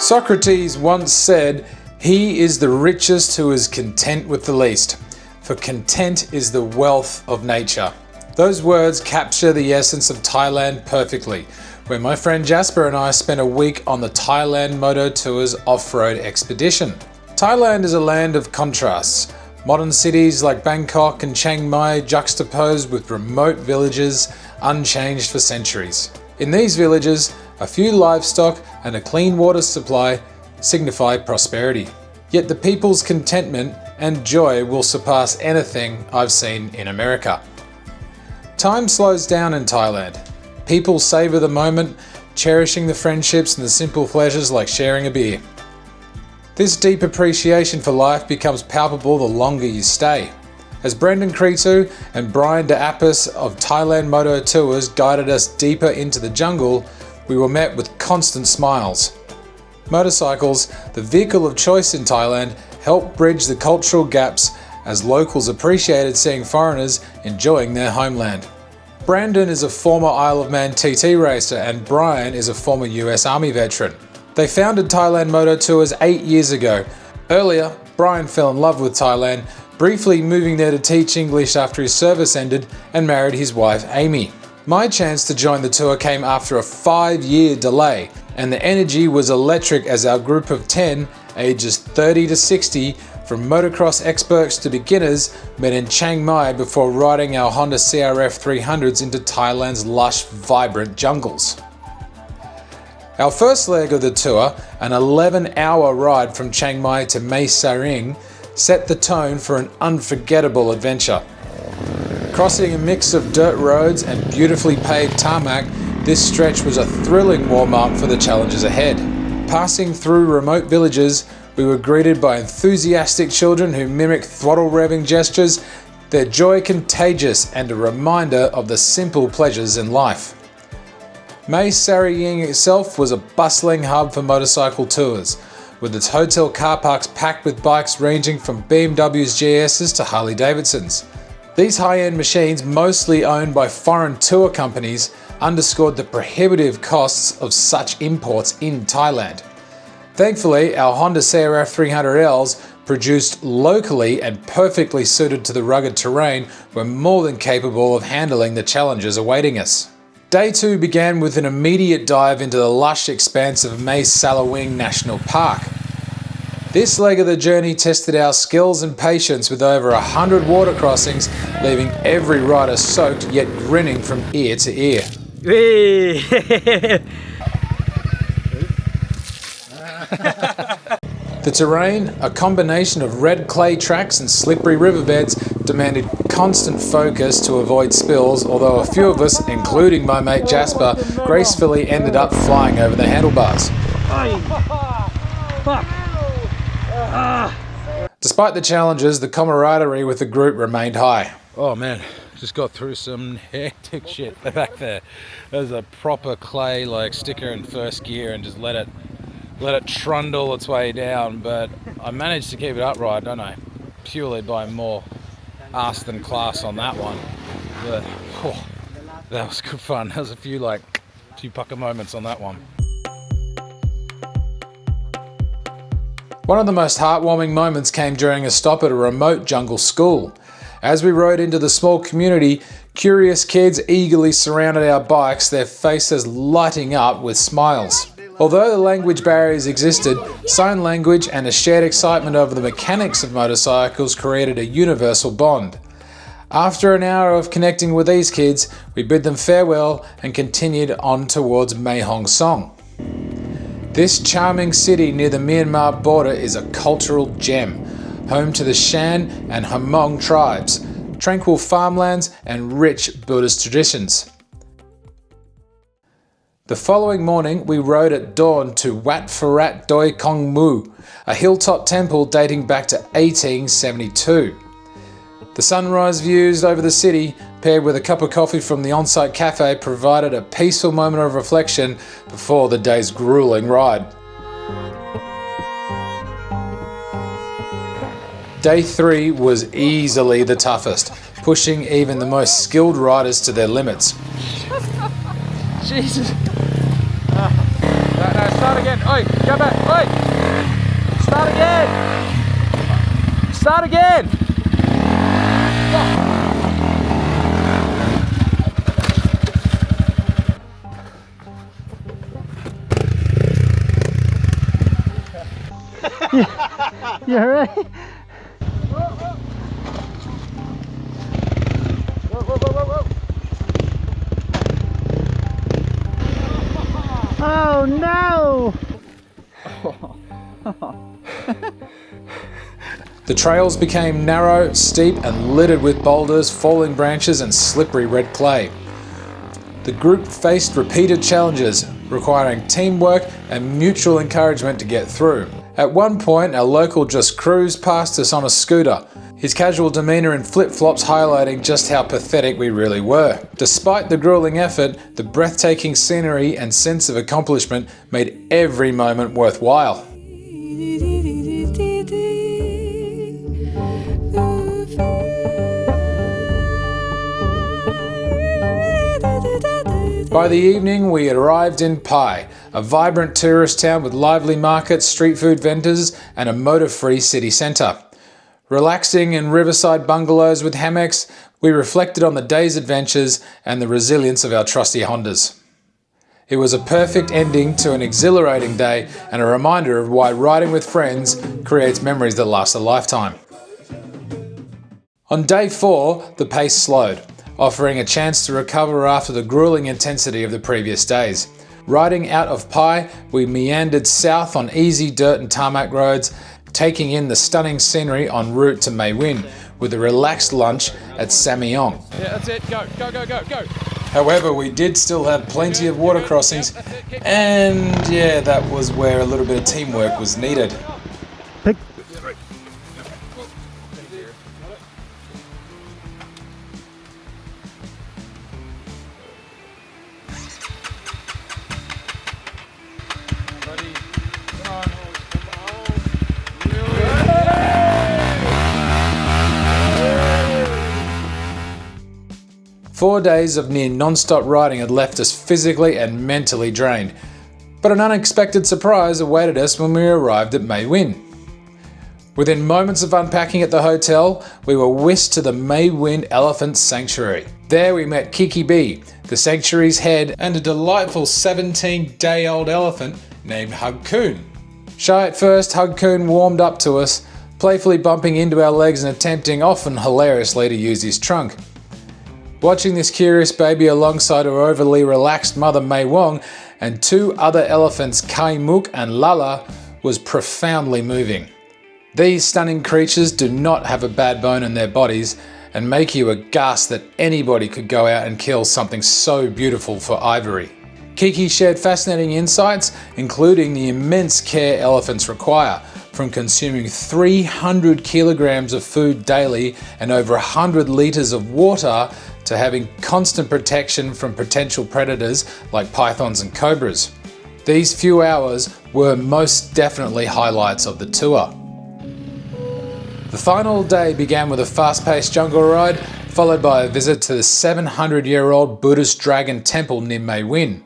Socrates once said, "He is the richest who is content with the least, for content is the wealth of nature." Those words capture the essence of Thailand perfectly, where my friend Jasper and I spent a week on the Thailand Moto Tours off-road expedition. Thailand is a land of contrasts. Modern cities like Bangkok and Chang Mai juxtaposed with remote villages unchanged for centuries. In these villages, a few livestock and a clean water supply signify prosperity. Yet the people's contentment and joy will surpass anything I've seen in America. Time slows down in Thailand. People savor the moment, cherishing the friendships and the simple pleasures like sharing a beer. This deep appreciation for life becomes palpable the longer you stay. As Brendan Cretu and Brian De Apis of Thailand Moto Tours guided us deeper into the jungle, we were met with constant smiles. Motorcycles, the vehicle of choice in Thailand, help bridge the cultural gaps as locals appreciated seeing foreigners enjoying their homeland. Brandon is a former Isle of Man TT racer and Brian is a former US Army veteran. They founded Thailand Moto Tours 8 years ago. Earlier, Brian fell in love with Thailand, briefly moving there to teach English after his service ended and married his wife Amy. My chance to join the tour came after a 5-year delay, and the energy was electric as our group of 10, ages 30 to 60, from motocross experts to beginners, met in Chiang Mai before riding our Honda CRF 300s into Thailand's lush, vibrant jungles. Our first leg of the tour, an 11-hour ride from Chiang Mai to Mae Sariang, set the tone for an unforgettable adventure. Crossing a mix of dirt roads and beautifully paved tarmac, this stretch was a thrilling warm-up for the challenges ahead. Passing through remote villages, we were greeted by enthusiastic children who mimicked throttle revving gestures, their joy contagious and a reminder of the simple pleasures in life. Mae Sariang itself was a bustling hub for motorcycle tours, with its hotel car parks packed with bikes ranging from BMWs GS's to Harley Davidsons. These high-end machines, mostly owned by foreign tour companies, underscored the prohibitive costs of such imports in Thailand. Thankfully, our Honda CRF 300Ls, produced locally and perfectly suited to the rugged terrain, were more than capable of handling the challenges awaiting us. Day 2 began with an immediate dive into the lush expanse of Mae Sariang National Park. This leg of the journey tested our skills and patience with over 100 water crossings, leaving every rider soaked yet grinning from ear to ear. The terrain, a combination of red clay tracks and slippery riverbeds, demanded constant focus to avoid spills, although a few of us, including my mate Jasper, gracefully ended up flying over the handlebars. Despite the challenges, the camaraderie with the group remained high. Oh man, just got through some hectic shit back there. There's a proper clay like sticker in first gear and just let it trundle its way down, but I managed to keep it upright, don't I? Purely by more ass than class on that one. But that was good fun. There was a few pucker moments on that one. One of the most heartwarming moments came during a stop at a remote jungle school. As we rode into the small community, curious kids eagerly surrounded our bikes, their faces lighting up with smiles. Although the language barriers existed, sign language and a shared excitement over the mechanics of motorcycles created a universal bond. After an hour of connecting with these kids, we bid them farewell and continued on towards Mae Hong Son. This charming city near the Myanmar border is a cultural gem, home to the Shan and Hmong tribes, tranquil farmlands and rich Buddhist traditions. The following morning, we rode at dawn to Wat Pharat Doi Kong Mu, a hilltop temple dating back to 1872. The sunrise views over the city, paired with a cup of coffee from the on-site cafe, provided a peaceful moment of reflection before the day's grueling ride. Day 3 was easily the toughest, pushing even the most skilled riders to their limits. Jesus. No, start again. Oi. Go back. Wait. Start again. Start again. You alright? Oh no! The trails became narrow, steep, and littered with boulders, falling branches, and slippery red clay. The group faced repeated challenges, requiring teamwork and mutual encouragement to get through. At one point, our local just cruised past us on a scooter, his casual demeanour and flip-flops highlighting just how pathetic we really were. Despite the grueling effort, the breathtaking scenery and sense of accomplishment made every moment worthwhile. By the evening, we had arrived in Pai, a vibrant tourist town with lively markets, street food vendors, and a motor-free city centre. Relaxing in riverside bungalows with hammocks, we reflected on the day's adventures and the resilience of our trusty Hondas. It was a perfect ending to an exhilarating day and a reminder of why riding with friends creates memories that last a lifetime. On day 4, the pace slowed, offering a chance to recover after the grueling intensity of the previous days. Riding out of Pai, we meandered south on easy dirt and tarmac roads, taking in the stunning scenery en route to Mae Whine, with a relaxed lunch at Samiong. Yeah, that's it. Go, go, go, go, go. However, we did still have plenty of water crossings, and yeah, that was where a little bit of teamwork was needed. Pick. Buddy, come on. 4 days of near non-stop riding had left us physically and mentally drained, but an unexpected surprise awaited us when we arrived at Mae Whine. Within moments of unpacking at the hotel, we were whisked to the Mae Whine Elephant Sanctuary. There we met Kiki B, the sanctuary's head, and a delightful 17-day-old elephant named Hug Kun. Shy at first, Hug Kun warmed up to us, playfully bumping into our legs and attempting, often hilariously, to use his trunk. Watching this curious baby alongside her overly relaxed mother Mae Wong and 2 other elephants, Kai Muk and Lala, was profoundly moving. These stunning creatures do not have a bad bone in their bodies and make you aghast that anybody could go out and kill something so beautiful for ivory. Kiki shared fascinating insights, including the immense care elephants require, from consuming 300 kilograms of food daily and over 100 litres of water to having constant protection from potential predators like pythons and cobras. These few hours were most definitely highlights of the tour. The final day began with a fast-paced jungle ride, followed by a visit to the 700-year-old Buddhist dragon temple near Mae Whine.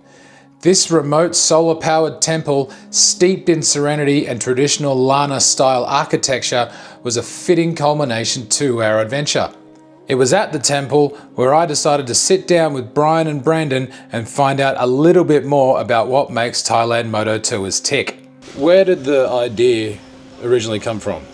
This remote solar-powered temple, steeped in serenity and traditional Lana-style architecture, was a fitting culmination to our adventure. It was at the temple where I decided to sit down with Brian and Brandon and find out a little bit more about what makes Thailand Moto tours tick. Where did the idea originally come from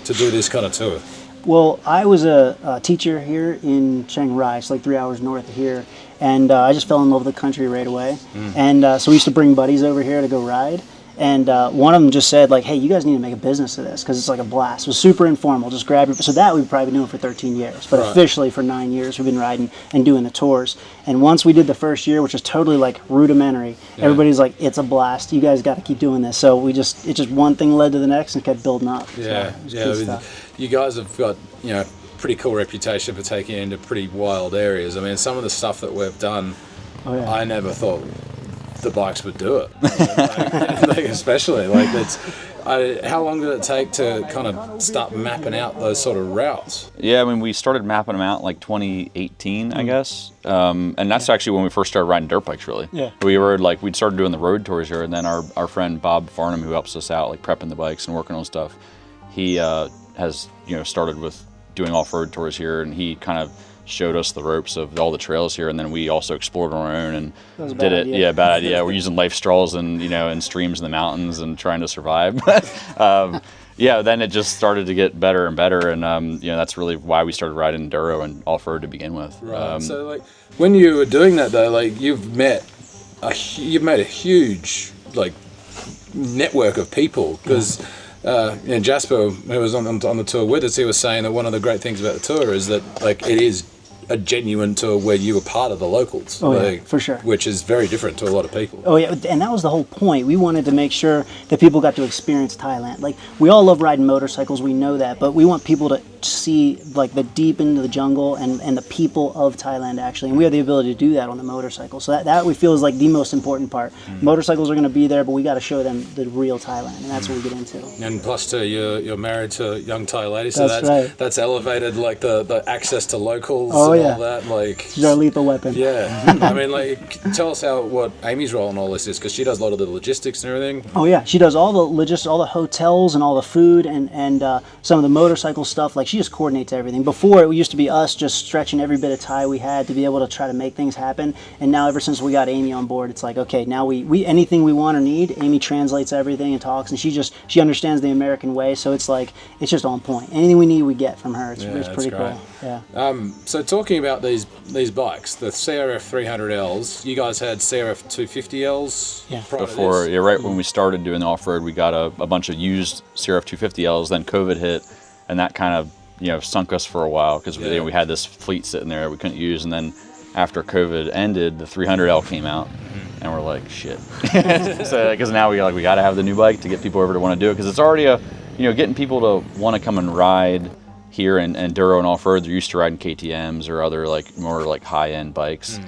to do this kind of tour? Well, I was a teacher here in Chiang Rai, it's like 3 hours north of here, and I just fell in love with the country right away. And so we used to bring buddies over here to go ride, and one of them just said, like, hey, you guys need to make a business of this because it's like a blast. It was super informal, just grab your... So that we've probably been doing for 13 years, but officially for 9 years we've been riding and doing the tours. And once we did the first year, which was totally like rudimentary, everybody's like, it's a blast, you guys got to keep doing this. So it just one thing led to the next and kept building up. You guys have got, pretty cool reputation for taking it into pretty wild areas. I mean, some of the stuff that we've done, I never thought the bikes would do it. Especially like that's. How long did it take to kind of start mapping out those sort of routes? Yeah, I mean, we started mapping them out like 2018, I guess. And that's actually when we first started riding dirt bikes, really. Yeah. We'd started doing the road tours here, and then our friend Bob Farnham, who helps us out, like prepping the bikes and working on stuff, he has, started with doing off-road tours here, and he kind of showed us the ropes of all the trails here, and then we also explored on our own and did it. Yeah, bad idea. We're using life straws and in streams in the mountains and trying to survive. Then it just started to get better and better, and that's really why we started riding enduro and off-road to begin with. Right. So like when you were doing that though, like you've made a huge like network of people because. Jasper, who was on the tour with us, he was saying that one of the great things about the tour is that like it is a genuine tour where you were part of the locals. For sure. Which is very different to a lot of people. Oh yeah, and that was the whole point. We wanted to make sure that people got to experience Thailand. Like we all love riding motorcycles, we know that, but we want people to see like the deep into the jungle and the people of Thailand actually, and we have the ability to do that on the motorcycle. So that we feel is like the most important part. Motorcycles are going to be there, but we got to show them the real Thailand, and that's what we get into. And plus too, you're married to a young Thai lady, so that's right. That's elevated like the access to locals. Oh, all that, like she's our lethal weapon. Yeah. I mean, like, tell us what Amy's role in all this is, because she does a lot of the logistics and everything. Oh yeah, she does all the logistics, all the hotels and all the food and some of the motorcycle stuff. Like she just coordinates everything. Before it used to be us just stretching every bit of Thai we had to be able to try to make things happen. And now ever since we got Amy on board, it's like, okay, now we anything we want or need, Amy translates everything and talks, and she understands the American way. So it's like it's just on point. Anything we need, we get from her. It's pretty cool. Yeah. So talking about these bikes, the CRF 300Ls, you guys had CRF 250Ls before. Yeah, right when we started doing the off-road, we got a bunch of used CRF 250Ls. Then COVID hit, and that kind of sunk us for a while because we had this fleet sitting there that we couldn't use. And then after COVID ended, the 300L came out, and we're like, shit. So because now we got to have the new bike to get people over to want to do it, because it's already getting people to want to come and ride here and enduro and off-road. They're used to riding KTMs or other like more like high-end bikes,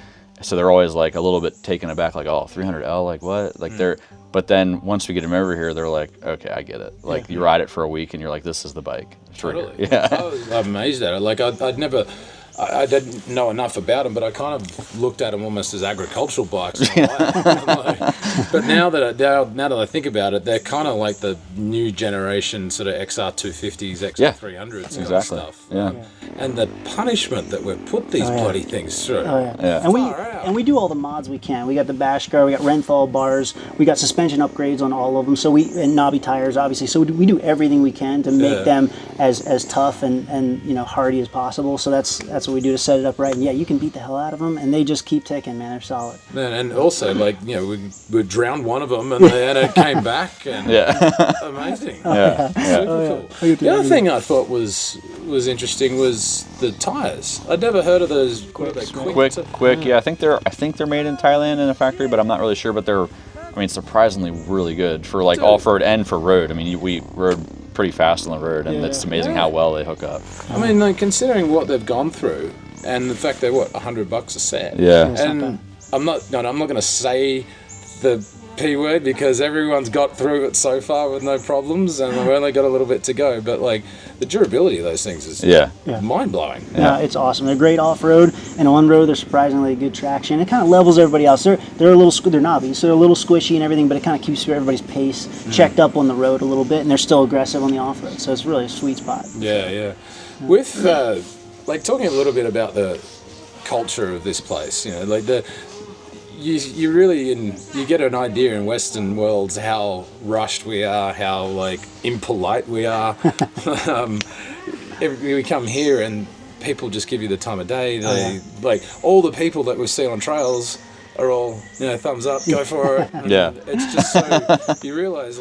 so they're always like a little bit taken aback, like, oh, 300L, like what? Like but then once we get them over here, they're like, okay, I get it. Like you ride it for a week and you're like, this is the bike. Totally. Yeah. I'm amazed at it. Like I didn't know enough about them, but I kind of looked at them almost as agricultural bikes. But now that I think about it, they're kind of like the new generation sort of XR250s, XR300s kind of stuff. Yeah. And the punishment that we've put these bloody things through. And we do all the mods we can. We got the bash guard, we got Renthal bars, we got suspension upgrades on all of them. So and knobby tires, obviously. So we do everything we can to make them as tough and hardy as possible. So that's what we do to set it up right. And you can beat the hell out of them, and they just keep ticking, man. They're solid. And also, we drowned one of them, and it came back, and amazing. Super cool. The other thing I thought was interesting was the tires. I'd never heard of those. Quick. Yeah, I think they're made in Thailand in a factory, but I'm not really sure. But they're, surprisingly really good for like off-road and for road. We rode pretty fast on the road, and it's amazing how well they hook up. Considering what they've gone through, and the fact they're $100 a set. Yeah. And I'm not going to say the P word because everyone's got through it so far with no problems, and we've only got a little bit to go. But like the durability of those things is mind blowing. Yeah, it's awesome. They're great off road, and on road they're surprisingly good traction. It kind of levels everybody else. They're they're knobby, so they're a little squishy and everything, but it kind of keeps everybody's pace checked up on the road a little bit, and they're still aggressive on the off road. So it's really a sweet spot. Yeah. With talking a little bit about the culture of this place, you really you get an idea in Western worlds how rushed we are, how impolite we are. We come here and people just give you the time of day. They all the people that we see on trails are all thumbs up, go for it. It's just so you realize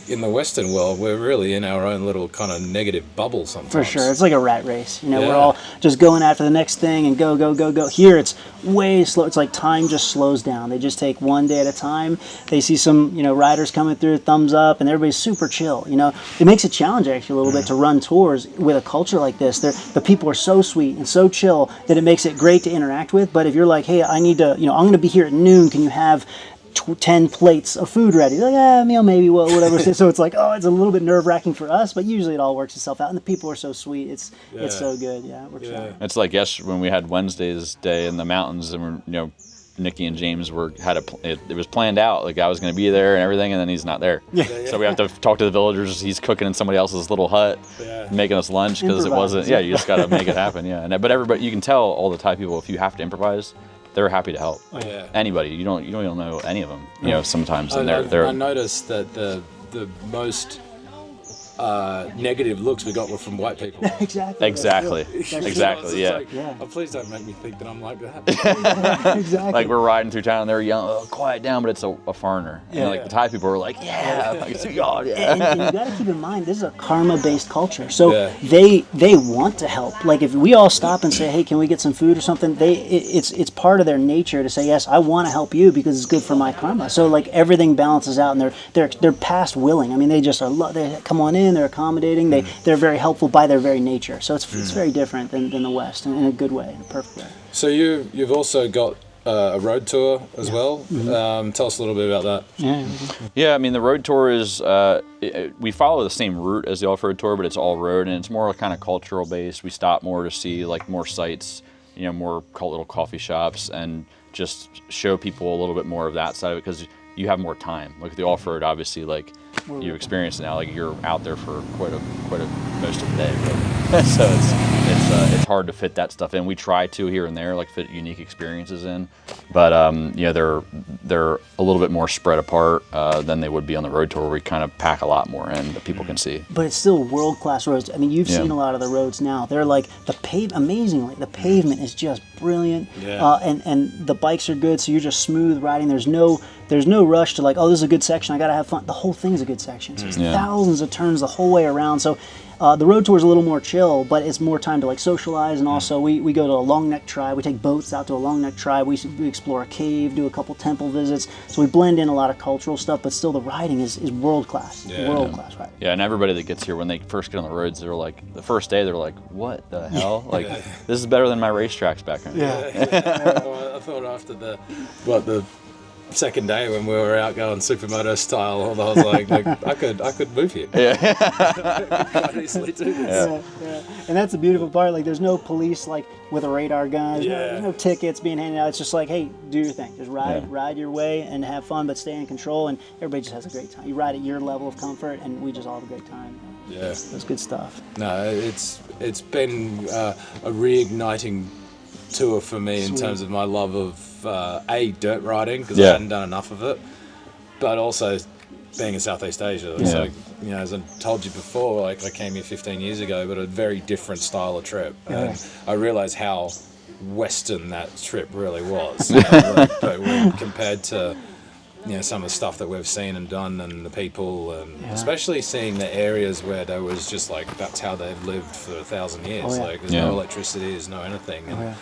in the Western world we're really in our own little kind of negative bubble sometimes. For sure, it's like a rat race. We're all just going after the next thing and go. Here it's way slow. It's like time just slows down. They just take one day at a time. They see some riders coming through, thumbs up, and everybody's super chill. It makes it challenging actually a little bit to run tours with a culture like this. The people are so sweet and so chill that it makes it great to interact with. But if you're like, hey, I need to, I'm going to be here at noon. Can you have 10 plates of food ready. They're like, maybe, well, whatever. So it's like, it's a little bit nerve-wracking for us, but usually it all works itself out. And the people are so sweet. It's so good. Yeah, it works out. It's like when we had Wednesday's day in the mountains, and Nikki and James it was planned out. Like I was going to be there and everything, and then he's not there. So we have to talk to the villagers. He's cooking in somebody else's little hut, making us lunch because it wasn't. Yeah, you just got to make it happen. Yeah, but everybody, you can tell all the Thai people, if you have to improvise, they're happy to help. Anybody, you don't even know any of them. Sometimes, and they're. I noticed that the most negative looks we got were from white people. Exactly. Yeah. Oh, please don't make me think that I'm like that. Exactly. Like we're riding through town and they're yelling, "Oh, quiet down!" But it's a foreigner. And like the Thai people are like, "Yeah, God, yeah." And you got to keep in mind, this is a karma-based culture, so they want to help. Like if we all stop and say, "Hey, can we get some food or something?" It's part of their nature to say, "Yes, I want to help you because it's good for my karma." So like everything balances out, and they're past willing. I mean, they just are. They come on in. They're accommodating. They're very helpful by their very nature. So it's very different than the West in a good way, in a perfect way. So you've also got a road tour as well. Tell us a little bit about that. Yeah, I mean the road tour is we follow the same route as the off-road tour, but it's all road and it's more kind of cultural based. We stop more to see like more sites, more little coffee shops, and just show people a little bit more of that side of it because you have more time. Like the off-road, obviously, like you experience it now. Like you're out there for quite a most of the day. But, so it's hard to fit that stuff in. We try to here and there, like fit unique experiences in, but they're a little bit more spread apart than they would be on the road tour, where we kind of pack a lot more in that people can see. But it's still world-class roads. I mean, you've seen a lot of the roads now. They're like amazingly, the pavement is just brilliant, and the bikes are good. So you're just smooth riding. There's no rush to like, oh, this is a good section, I gotta have fun. The whole thing's a good section. So it's thousands of turns the whole way around. So the road tour is a little more chill, but it's more time to like socialize. And also we go to a long neck tribe. We take boats out to a long neck tribe. We explore a cave, do a couple temple visits. So we blend in a lot of cultural stuff, but still the riding is world class. World class riding. Yeah, and everybody that gets here, when they first get on the roads, they're like, the first day they're like, what the hell? Like this is better than my racetracks back home. I thought after the second day when we were out going supermoto style, I was like I could move here. Quite easily do this. And that's the beautiful part. Like there's no police like with a radar gun. There's no tickets being handed out. It's just like, hey, do your thing. Just ride your way and have fun, but stay in control. And everybody just has a great time. You ride at your level of comfort, and we just all have a great time. That's good stuff. No, it's been a reigniting tour for me in terms of my love of dirt riding, because I hadn't done enough of it, but also being in Southeast Asia. It's like, as I told you before, like I came here 15 years ago, but a very different style of trip, and I realized how Western that trip really was. But when compared to some of the stuff that we've seen and done, and the people, and especially seeing the areas where there was just like that's how they've lived for 1,000 years. Like there's no electricity, there's no anything. And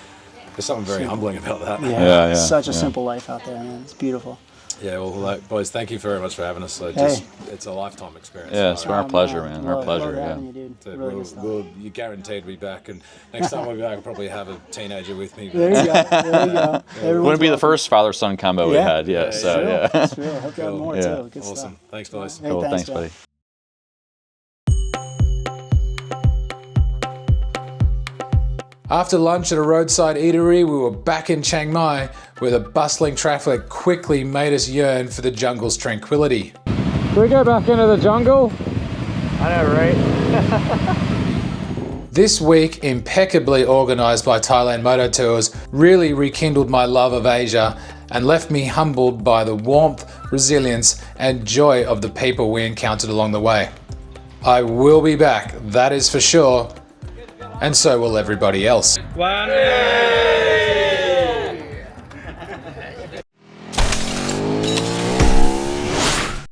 there's something very humbling about that. Such a simple life out there, man. It's beautiful. Yeah, well, boys, thank you very much for having us. It's a lifetime experience. Yeah, it's our pleasure, man. Our pleasure. Having you, dude. So you're guaranteed to be back, and next time we'll be back, I'll probably have a teenager with me. There you go. Wouldn't be the first father-son combo we had yet. It's real. Hope you have more too. Good awesome. Stuff. Thanks, boys. Hey, cool. Thanks, buddy. After lunch at a roadside eatery, we were back in Chiang Mai, where the bustling traffic quickly made us yearn for the jungle's tranquility. Can we go back into the jungle? I know, right? This week, impeccably organised by Thailand Moto Tours, really rekindled my love of Asia and left me humbled by the warmth, resilience and joy of the people we encountered along the way. I will be back, that is for sure. And so will everybody else. Whine.